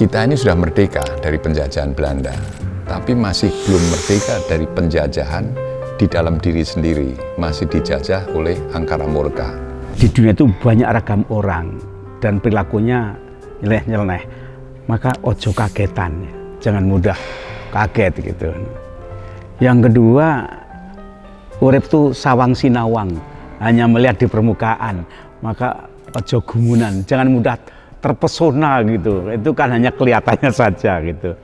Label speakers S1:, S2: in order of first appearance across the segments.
S1: Kita ini sudah merdeka dari penjajahan Belanda, tapi masih belum merdeka dari penjajahan di dalam diri sendiri, masih dijajah oleh angkara murka.
S2: Di dunia itu banyak ragam orang dan perilakunya nyeleneh, maka ojo kagetan, jangan mudah kaget gitu. Yang kedua, urip itu sawang sinawang, hanya melihat di permukaan, maka ojo gumunan, jangan mudah terpesona gitu. Itu kan hanya kelihatannya saja gitu.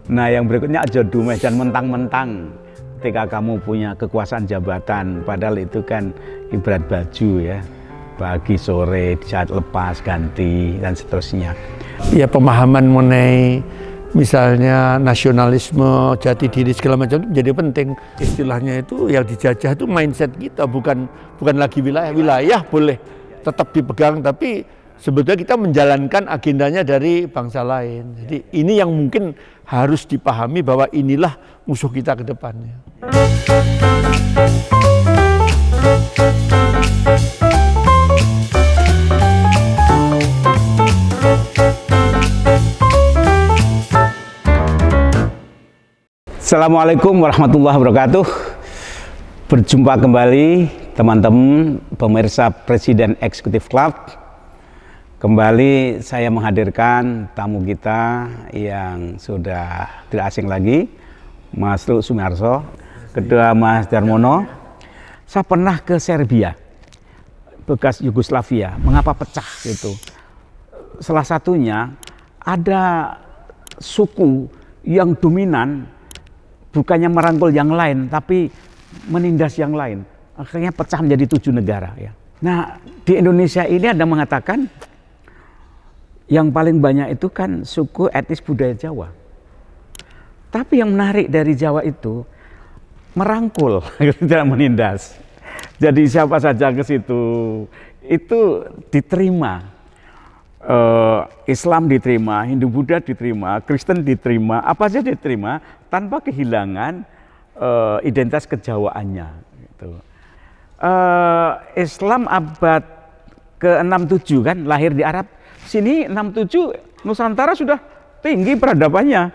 S2: Nah, yang berikutnya ojo dumeh, jangan mentang-mentang ketika kamu punya kekuasaan jabatan, padahal itu kan ibarat baju ya, pagi sore saat lepas ganti dan seterusnya.
S3: Ya, pemahaman mengenai misalnya nasionalisme, jati diri segala macam itu menjadi penting. Istilahnya itu yang dijajah itu mindset kita, bukan lagi wilayah boleh tetap dipegang, tapi sebetulnya kita menjalankan agendanya dari bangsa lain. Jadi ini yang mungkin harus dipahami bahwa inilah musuh kita ke depannya.
S2: Assalamualaikum warahmatullahi wabarakatuh. Berjumpa kembali teman-teman pemirsa Presiden Eksekutif Club. Kembali saya menghadirkan tamu kita yang sudah tidak asing lagi, Mas Ruk Sumiarso, kedua Mas Darmono. Saya pernah ke Serbia, bekas Yugoslavia. Mengapa pecah gitu? Salah satunya ada suku yang dominan, bukannya merangkul yang lain, tapi menindas yang lain. Akhirnya pecah menjadi 7 negara. Ya. Nah, di Indonesia ini ada mengatakan yang paling banyak itu kan suku etnis budaya Jawa. Tapi yang menarik dari Jawa itu merangkul, tidak menindas. Jadi siapa saja ke situ itu diterima. Islam diterima, Hindu Buddha diterima, Kristen diterima, apa saja diterima tanpa kehilangan identitas kejawaannya. Gitu. Islam abad ke-67 kan lahir di Arab. Sini 67 Nusantara sudah tinggi peradabannya.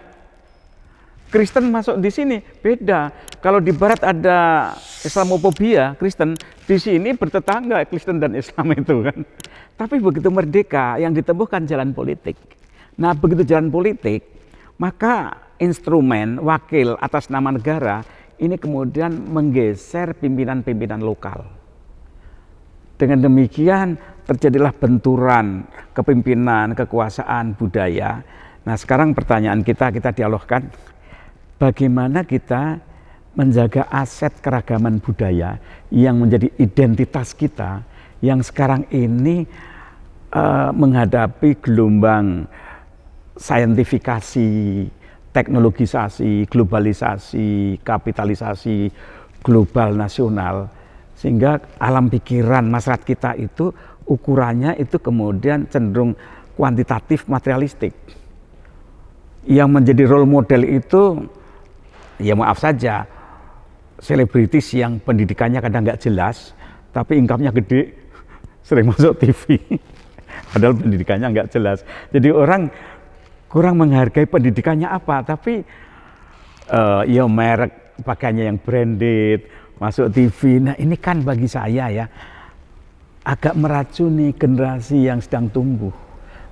S2: Kristen masuk di sini beda. Kalau di Barat ada Islamofobia Kristen, di sini bertetangga Kristen dan Islam itu kan. Tapi begitu merdeka yang ditemukan jalan politik. Nah, begitu jalan politik, maka instrumen wakil atas nama negara ini kemudian menggeser pimpinan-pimpinan lokal. Dengan demikian terjadilah benturan kepemimpinan, kekuasaan, budaya. Nah, sekarang pertanyaan kita dialogkan, bagaimana kita menjaga aset keragaman budaya yang menjadi identitas kita, yang sekarang ini menghadapi gelombang saintifikasi, teknologisasi, globalisasi, kapitalisasi global nasional, sehingga alam pikiran masyarakat kita itu ukurannya itu kemudian cenderung kuantitatif materialistik. Yang menjadi role model itu, ya maaf saja, selebritis yang pendidikannya kadang nggak jelas, tapi income-nya gede, sering masuk TV, padahal pendidikannya nggak jelas. Jadi orang kurang menghargai pendidikannya apa, tapi ya merek pakaiannya yang branded, masuk TV. Nah, ini kan bagi saya ya agak meracuni generasi yang sedang tumbuh.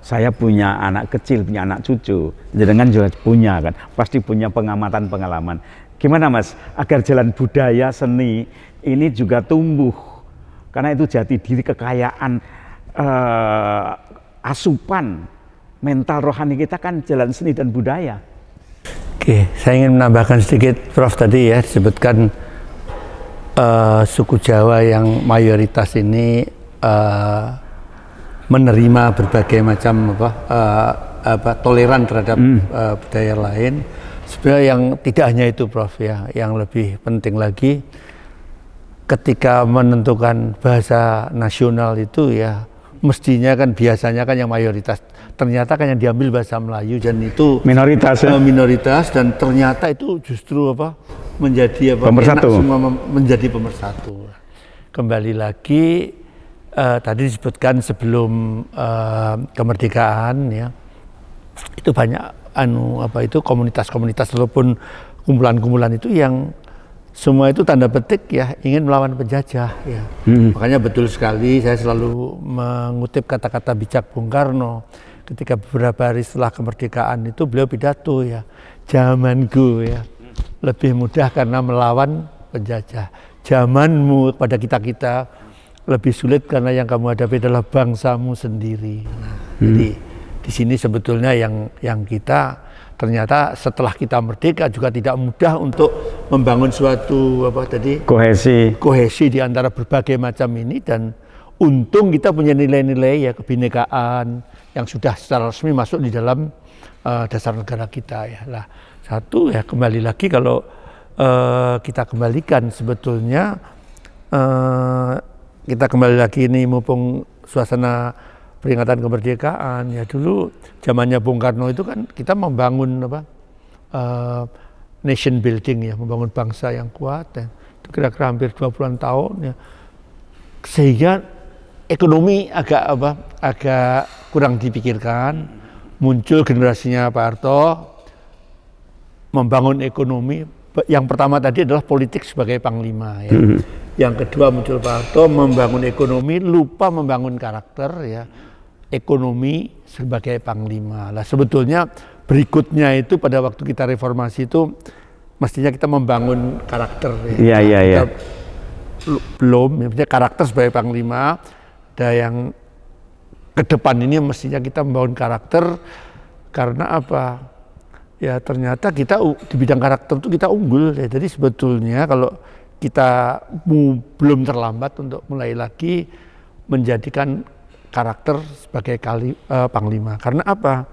S2: Saya punya anak kecil, punya anak cucu, jenengan juga punya kan, pasti punya pengamatan pengalaman. Gimana Mas, agar jalan budaya seni ini juga tumbuh, karena itu jati diri, kekayaan, asupan mental rohani kita kan jalan seni dan budaya.
S3: Oke, saya ingin menambahkan sedikit, Prof, tadi ya disebutkan suku Jawa yang mayoritas ini menerima berbagai macam toleran terhadap budaya lain. Sebenarnya yang tidak hanya itu, Prof, ya, yang lebih penting lagi ketika menentukan bahasa nasional itu ya mestinya kan biasanya kan yang mayoritas, ternyata kan yang diambil bahasa Melayu dan itu
S2: minoritas ya?
S3: Minoritas, dan ternyata itu justru menjadi
S2: pemersatu.
S3: Semua menjadi pemersatu. Kembali lagi tadi disebutkan sebelum kemerdekaan ya, itu banyak komunitas-komunitas ataupun kumpulan-kumpulan itu yang semua itu tanda petik ya ingin melawan penjajah ya. Makanya betul sekali saya selalu mengutip kata-kata bijak Bung Karno ketika beberapa hari setelah kemerdekaan itu beliau pidato ya, zamanku ya lebih mudah karena melawan penjajah, zamanmu pada kita-kita lebih sulit karena yang kamu hadapi adalah bangsamu sendiri. Nah, jadi di sini sebetulnya yang kita ternyata setelah kita merdeka juga tidak mudah untuk membangun suatu kohesi di antara berbagai macam ini, dan untung kita punya nilai-nilai ya kebinekaan yang sudah secara resmi masuk di dalam dasar negara kita ya. Lah satu ya kembali lagi kalau kita kembalikan sebetulnya kita kembali lagi ini mumpung suasana peringatan kemerdekaan ya, dulu zamannya Bung Karno itu kan kita membangun nation building ya, membangun bangsa yang kuat ya. Itu kira-kira hampir 20-an tahun ya, sehingga ekonomi agak kurang dipikirkan. Muncul generasinya Pak Harto membangun ekonomi. Yang pertama tadi adalah politik sebagai panglima ya. Yang kedua muncul Pak Harto membangun ekonomi, lupa membangun karakter ya. Ekonomi sebagai panglima. Lah sebetulnya berikutnya itu pada waktu kita reformasi itu mestinya kita membangun karakter ya. Iya. Belum, maksudnya karakter sebagai panglima. Ada yang ke depan ini mestinya kita membangun karakter karena apa? Ya ternyata kita di bidang karakter itu kita unggul ya. Jadi sebetulnya kalau kita belum terlambat untuk mulai lagi menjadikan karakter sebagai panglima. Karena apa?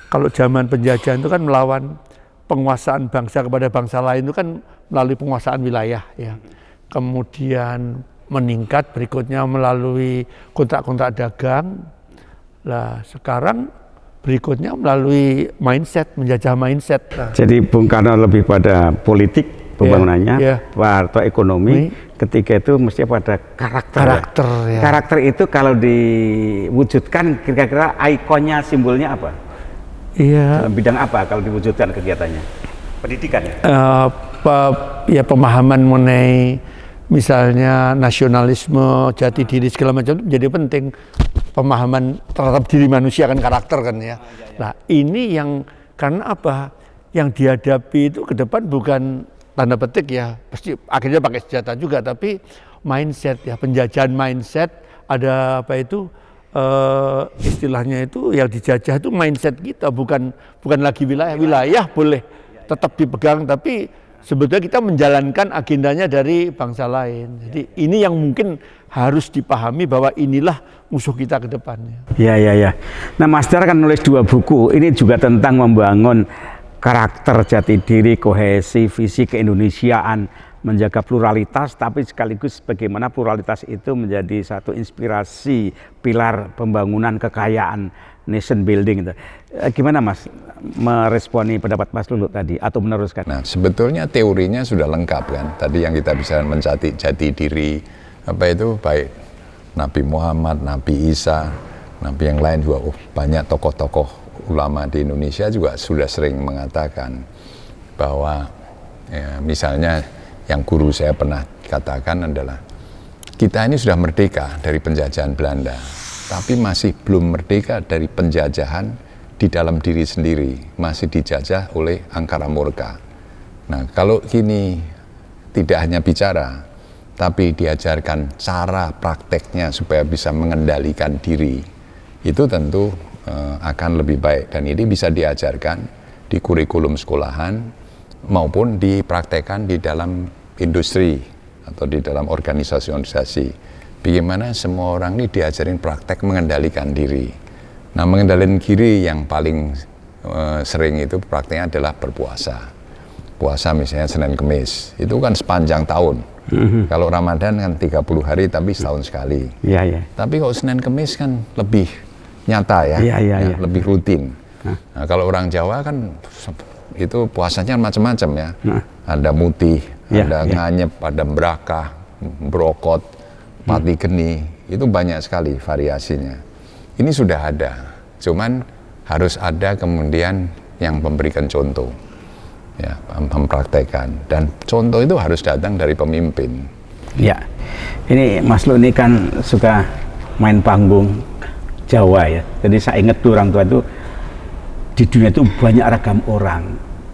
S3: Kalau zaman penjajahan itu kan melawan penguasaan bangsa kepada bangsa lain itu kan melalui penguasaan wilayah ya. Kemudian meningkat berikutnya melalui kontrak-kontrak dagang. Lah sekarang berikutnya melalui mindset, menjajah mindset.
S2: Jadi Bung Karno lebih pada politik pembangunannya, Pak Harto ekonomi, ketika itu mesti pada karakter. Ya. Karakter itu kalau diwujudkan kira-kira ikonnya, simbolnya apa?
S3: Iya.
S2: Dalam bidang apa kalau diwujudkan kegiatannya? Pendidikan ya?
S3: Ya pemahaman mengenai misalnya nasionalisme, jati diri segala macam itu menjadi penting. Pemahaman terhadap diri manusia kan karakter kan ya. Nah ini yang karena apa? Yang dihadapi itu ke depan bukan tanda petik ya, pasti akhirnya pakai senjata juga, tapi mindset ya, penjajahan mindset. Ada istilahnya itu yang dijajah itu mindset kita, bukan lagi wilayah boleh tetap dipegang, tapi sebetulnya kita menjalankan agendanya dari bangsa lain. Jadi ini yang mungkin harus dipahami bahwa inilah musuh kita ke depannya.
S2: Iya. Nah Mas Dar kan nulis 2 buku, ini juga tentang membangun karakter, jati diri, kohesi, visi keindonesiaan, menjaga pluralitas, tapi sekaligus bagaimana pluralitas itu menjadi satu inspirasi, pilar pembangunan kekayaan, nation building itu. Gimana Mas meresponi pendapat Mas Lulu tadi atau meneruskan?
S1: Nah sebetulnya teorinya sudah lengkap kan. Tadi yang kita bisa mencati jati diri, baik Nabi Muhammad, Nabi Isa, Nabi yang lain juga banyak tokoh-tokoh ulama di Indonesia juga sudah sering mengatakan bahwa ya, misalnya yang guru saya pernah katakan adalah kita ini sudah merdeka dari penjajahan Belanda, tapi masih belum merdeka dari penjajahan di dalam diri sendiri, masih dijajah oleh angkara murka. Nah kalau kini tidak hanya bicara, tapi diajarkan cara prakteknya supaya bisa mengendalikan diri, itu tentu akan lebih baik. Dan ini bisa diajarkan di kurikulum sekolahan maupun dipraktekkan di dalam industri atau di dalam organisasi-organisasi. Bagaimana semua orang ini diajarin praktek mengendalikan diri. Nah mengendalikan diri yang paling sering itu prakteknya adalah berpuasa. Puasa misalnya Senin Kemis, itu kan sepanjang tahun. Kalau Ramadan kan 30 hari tapi setahun sekali.
S2: Iya.
S1: Tapi kalau Senin Kemis kan lebih nyata ya, lebih rutin. Nah, kalau orang Jawa kan itu puasanya macam-macam ya. Ada mutih, ada nganyep, ada merakah, brokot, pati geni, itu banyak sekali variasinya. Ini sudah ada, cuman harus ada kemudian yang memberikan contoh, ya, mempraktekkan, dan contoh itu harus datang dari pemimpin.
S2: Ya, ini Mas Lu ini kan suka main panggung Jawa ya. Jadi saya ingat tuh orang tua itu di dunia itu banyak ragam orang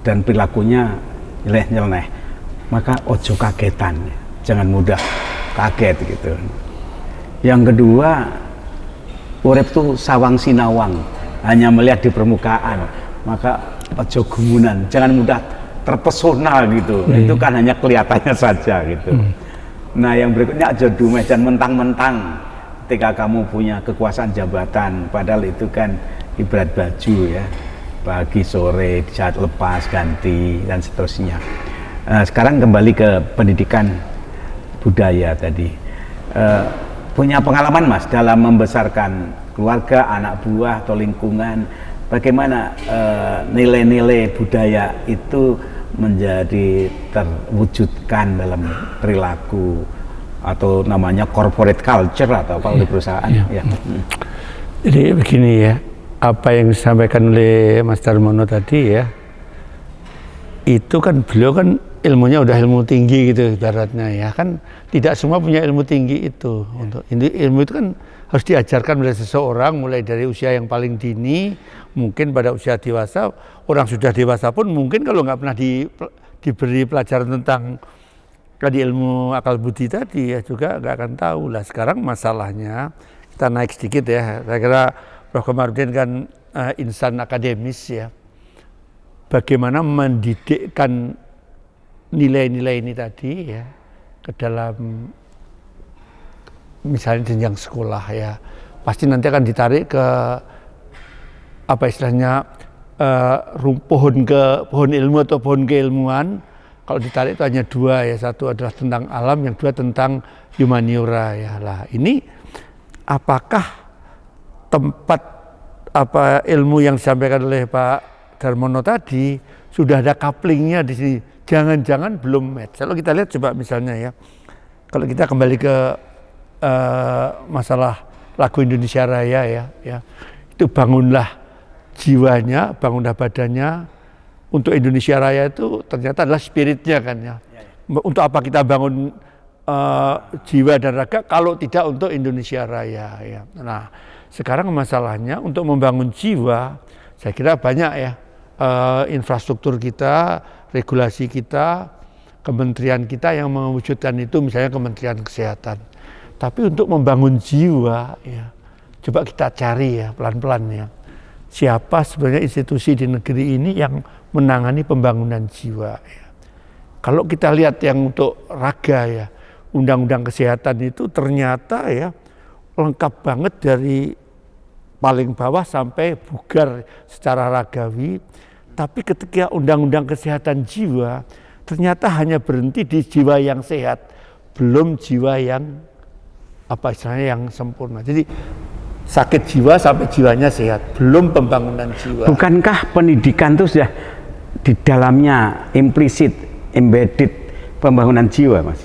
S2: dan perilakunya nyeleneh. Maka ojo kagetan, jangan mudah kaget gitu. Yang kedua, urip tuh sawang sinawang, hanya melihat di permukaan. Maka ojo gumunan, jangan mudah terpesona gitu. Itu kan hanya kelihatannya saja gitu. Nah, yang berikutnya aja dumeh dan mentang-mentang ketika kamu punya kekuasaan jabatan, padahal itu kan ibarat baju ya, pagi sore saat lepas ganti dan seterusnya. Sekarang kembali ke pendidikan budaya tadi. Punya pengalaman Mas dalam membesarkan keluarga, anak buah atau lingkungan, bagaimana nilai-nilai budaya itu menjadi terwujudkan dalam perilaku atau namanya corporate culture atau apa di perusahaan. Ya.
S3: Jadi begini ya, apa yang disampaikan oleh Mas Darmono tadi ya, itu kan beliau kan ilmunya udah ilmu tinggi gitu ibaratnya ya, kan tidak semua punya ilmu tinggi itu. Untuk ilmu itu kan harus diajarkan oleh seseorang mulai dari usia yang paling dini, mungkin pada usia dewasa. Orang sudah dewasa pun mungkin kalau nggak pernah diberi pelajaran tentang tadi ilmu akal budi tadi ya juga nggak akan tahu lah. Sekarang masalahnya kita naik sedikit ya, saya kira Prof. Komarudin kan insan akademis ya, bagaimana mendidikkan nilai-nilai ini tadi ya ke dalam misalnya jenjang sekolah ya, pasti nanti akan ditarik ke apa istilahnya pohon ilmu atau pohon keilmuan. Kalau ditarik itu hanya dua ya, satu adalah tentang alam, yang dua tentang humaniora ya. Lah ini apakah tempat apa ilmu yang disampaikan oleh Pak Darmono tadi sudah ada couplingnya di sini? Jangan-jangan belum match. Kalau kita lihat coba misalnya ya, kalau kita kembali ke masalah lagu Indonesia Raya ya, itu bangunlah jiwanya, bangunlah badannya. Untuk Indonesia Raya itu ternyata adalah spiritnya kan ya. Untuk apa kita bangun jiwa dan raga kalau tidak untuk Indonesia Raya ya. Nah, sekarang masalahnya untuk membangun jiwa, saya kira banyak ya infrastruktur kita, regulasi kita, kementerian kita yang mewujudkan itu, misalnya Kementerian Kesehatan. Tapi untuk membangun jiwa ya, coba kita cari ya pelan-pelan ya. Siapa sebenarnya institusi di negeri ini yang menangani pembangunan jiwa ya. Kalau kita lihat yang untuk raga ya, Undang-Undang Kesehatan itu ternyata ya lengkap banget dari paling bawah sampai bugar secara ragawi. Tapi ketika Undang-Undang Kesehatan Jiwa ternyata hanya berhenti di jiwa yang sehat, belum jiwa yang apa istilahnya yang sempurna. Jadi sakit jiwa sampai jiwanya sehat, belum pembangunan jiwa.
S2: Bukankah pendidikan itu sudah di dalamnya implisit, embedded pembangunan jiwa, Mas?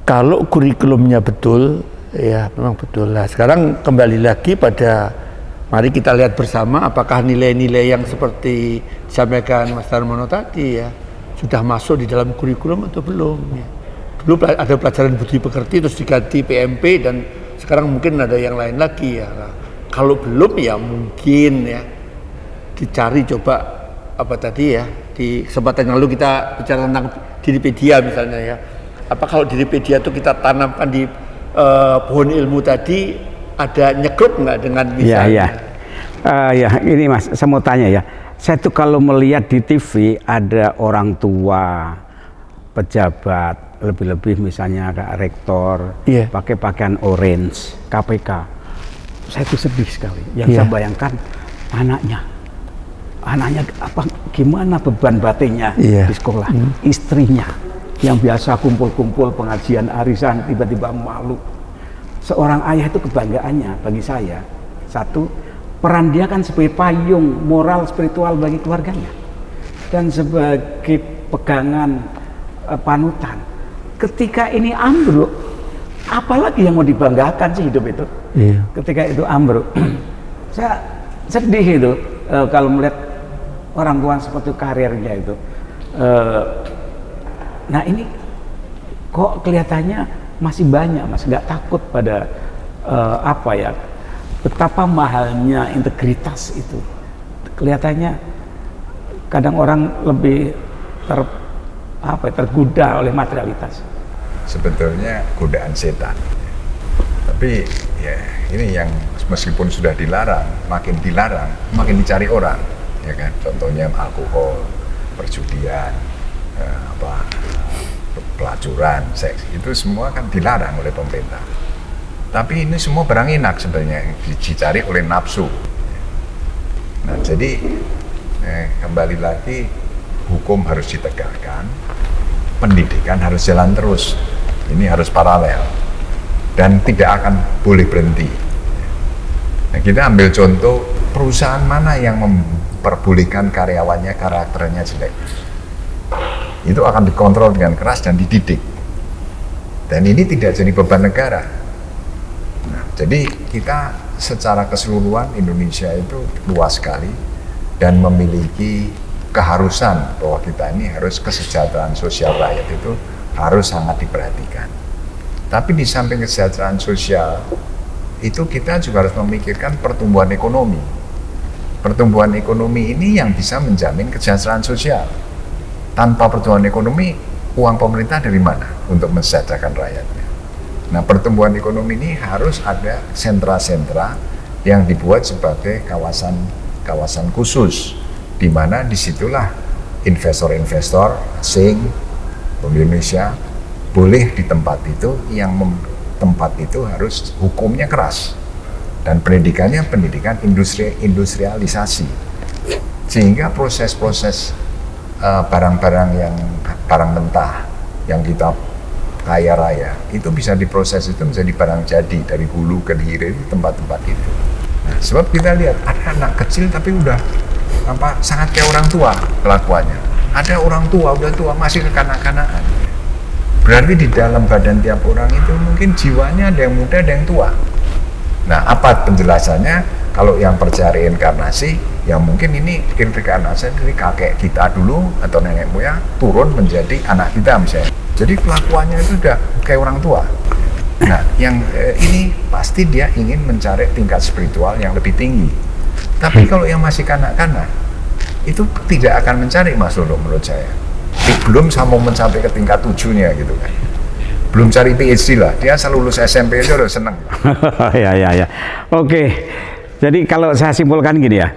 S3: Kalau kurikulumnya betul, ya memang betul lah. Sekarang kembali lagi pada, mari kita lihat bersama apakah nilai-nilai yang seperti disampaikan Mas Darmono tadi ya sudah masuk di dalam kurikulum atau belum. Ya. Dulu ada pelajaran budi pekerti terus diganti PMP dan sekarang mungkin ada yang lain lagi ya. Nah, kalau belum ya mungkin ya dicari coba apa tadi ya, di kesempatan yang lalu kita bicara tentang Diripedia misalnya ya. Apa kalau Diripedia itu kita tanamkan di pohon ilmu tadi, ada nyekrup nggak dengan misalnya?
S2: Ya, ini Mas, saya mau tanya ya. Saya tuh kalau melihat di TV ada orang tua, pejabat, lebih-lebih misalnya Kak Rektor, pakai pakaian orange, KPK. Saya tuh sedih sekali. Yang saya bayangkan anaknya apa gimana beban batinnya di sekolah, istrinya yang biasa kumpul-kumpul pengajian arisan tiba-tiba malu. Seorang ayah itu kebanggaannya bagi saya, satu, peran dia kan sebagai payung moral spiritual bagi keluarganya dan sebagai pegangan panutan. Ketika ini ambruk, apalagi yang mau dibanggakan sih hidup itu? Ketika itu ambruk, saya sedih itu kalau melihat orang tua seperti karirnya itu. Nah ini kok kelihatannya masih banyak, Mas, nggak takut pada apa ya, betapa mahalnya integritas itu. Kelihatannya kadang orang lebih tergoda oleh materialitas.
S1: Sebetulnya godaan setan. Tapi ya ini yang meskipun sudah dilarang, makin dicari orang, ya kan? Contohnya alkohol, perjudian, pelacuran, seks, itu semua kan dilarang oleh pemerintah. Tapi ini semua barang enak sebenarnya, dicari oleh nafsu. Nah jadi kembali lagi, hukum harus ditegakkan, pendidikan harus jalan terus, ini harus paralel dan tidak akan boleh berhenti. Nah, kita ambil contoh perusahaan mana yang memperbolehkan karyawannya karakternya jelek, itu akan dikontrol dengan keras dan dididik, dan ini tidak jadi beban negara. Nah, jadi kita secara keseluruhan Indonesia itu luas sekali dan memiliki keharusan bahwa kita ini harus kesejahteraan sosial rakyat itu harus sangat diperhatikan. Tapi di samping kesejahteraan sosial itu kita juga harus memikirkan pertumbuhan ekonomi. Pertumbuhan ekonomi ini yang bisa menjamin kesejahteraan sosial. Tanpa pertumbuhan ekonomi, uang pemerintah dari mana untuk mensejahterakan rakyatnya? Nah, pertumbuhan ekonomi ini harus ada sentra-sentra yang dibuat sebagai kawasan khusus, di mana disitulah investor-investor asing Indonesia boleh di tempat itu, yang tempat itu harus hukumnya keras dan pendidikannya pendidikan industrialisasi, sehingga proses-proses barang-barang yang barang mentah yang kita kaya raya itu bisa diproses, itu menjadi barang jadi dari hulu ke hilir di tempat-tempat itu. Nah, sebab kita lihat ada anak kecil tapi udah sangat kayak orang tua kelakuannya. Ada orang tua udah tua masih kekanak-kanakan. Berarti di dalam badan tiap orang itu mungkin jiwanya ada yang muda, ada yang tua. Nah, apa penjelasannya? Kalau yang percaya reinkarnasi, ya mungkin ini reinkarnasi dari kakek kita dulu atau nenek moyang turun menjadi anak kita misalnya. Jadi kelakuannya itu udah kayak orang tua. Nah, yang ini pasti dia ingin mencari tingkat spiritual yang lebih tinggi. Tapi kalau yang masih kanak-kanak, itu tidak akan mencari, Mas Lolo, menurut saya. Belum sama mencapai ke tingkat 7-nya gitu kan. Belum cari PhD lah, dia asal lulus SMP aja udah seneng.
S2: Ya. Oke, jadi kalau saya simpulkan gini ya,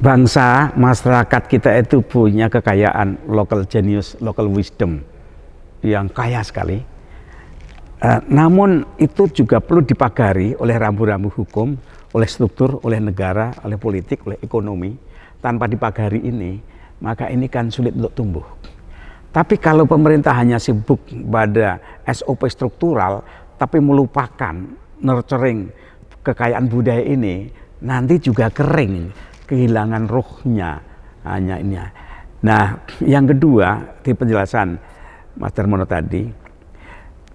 S2: bangsa, masyarakat kita itu punya kekayaan local genius, local wisdom yang kaya sekali. Namun itu juga perlu dipagari oleh rambu-rambu hukum, oleh struktur, oleh negara, oleh politik, oleh ekonomi. Tanpa dipagari ini, maka ini kan sulit untuk tumbuh. Tapi kalau pemerintah hanya sibuk pada SOP struktural, tapi melupakan nurturing kekayaan budaya ini, nanti juga kering, kehilangan rohnya hanya ini. Nah, yang kedua di penjelasan Mas Darmono tadi,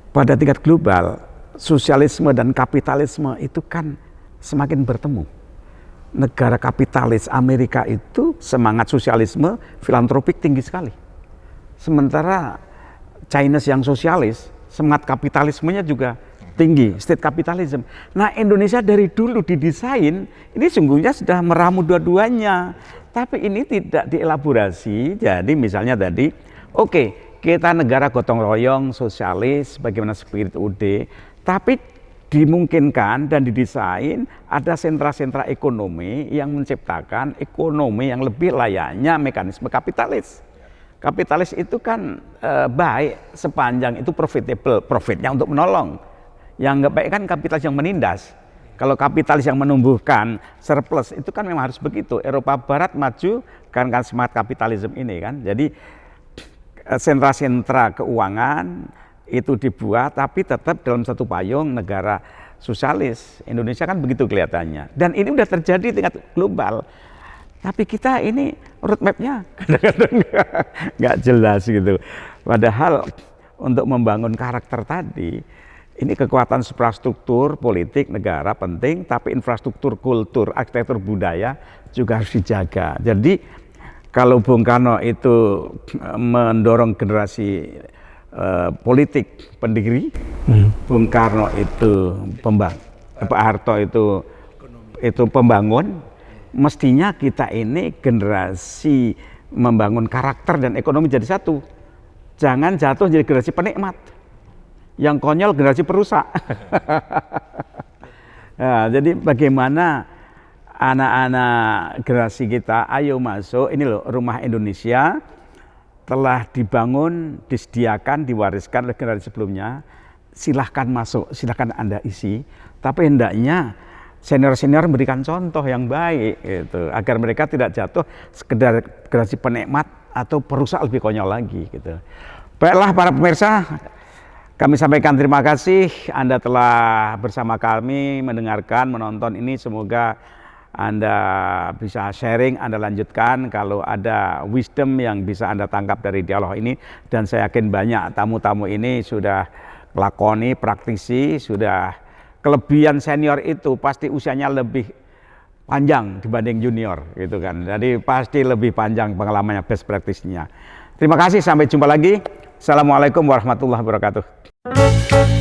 S2: pada tingkat global, sosialisme dan kapitalisme itu kan semakin bertemu. Negara kapitalis Amerika itu semangat sosialisme filantropik tinggi sekali. Sementara China yang sosialis, semangat kapitalismenya juga tinggi, state capitalism. Nah, Indonesia dari dulu didesain, ini sungguhnya sudah meramu dua-duanya. Tapi ini tidak dielaborasi, jadi misalnya tadi, oke, kita negara gotong royong, sosialis, bagaimana spirit UD, tapi dimungkinkan dan didesain ada sentra-sentra ekonomi yang menciptakan ekonomi yang lebih layaknya mekanisme kapitalis. Kapitalis itu kan baik sepanjang itu profitable, profitnya untuk menolong. Yang nggak baik kan kapitalis yang menindas. Kalau kapitalis yang menumbuhkan surplus itu kan memang harus begitu. Eropa Barat maju kan semangat kapitalisme ini kan. Jadi sentra-sentra keuangan itu dibuat, tapi tetap dalam satu payung negara sosialis. Indonesia kan begitu kelihatannya. Dan ini udah terjadi tingkat global. Tapi kita ini roadmap-nya kadang-kadang nggak jelas gitu. Padahal untuk membangun karakter tadi, ini kekuatan infrastruktur politik negara penting, tapi infrastruktur kultur, arsitektur budaya juga harus dijaga. Jadi kalau Bung Karno itu mendorong generasi politik pendiri, Bung Karno itu Pak Harto itu pembangun, mestinya kita ini generasi membangun karakter dan ekonomi jadi satu. Jangan jatuh jadi generasi penikmat. Yang konyol generasi perusak. Nah, jadi bagaimana anak-anak generasi kita, ayo masuk, ini loh rumah Indonesia telah dibangun, disediakan, diwariskan oleh generasi sebelumnya, silahkan masuk, silahkan Anda isi, tapi hendaknya senior-senior memberikan contoh yang baik, gitu, agar mereka tidak jatuh sekedar generasi penikmat atau perusak lebih konyol lagi. Gitu. Baiklah para pemirsa, kami sampaikan terima kasih Anda telah bersama kami mendengarkan, menonton ini. Semoga Anda bisa sharing, Anda lanjutkan kalau ada wisdom yang bisa Anda tangkap dari dialog ini. Dan saya yakin banyak tamu-tamu ini sudah lakoni, praktisi, sudah kelebihan senior itu pasti usianya lebih panjang dibanding junior gitu kan. Jadi pasti lebih panjang pengalamannya, best practice-nya. Terima kasih, sampai jumpa lagi. Assalamualaikum warahmatullahi wabarakatuh.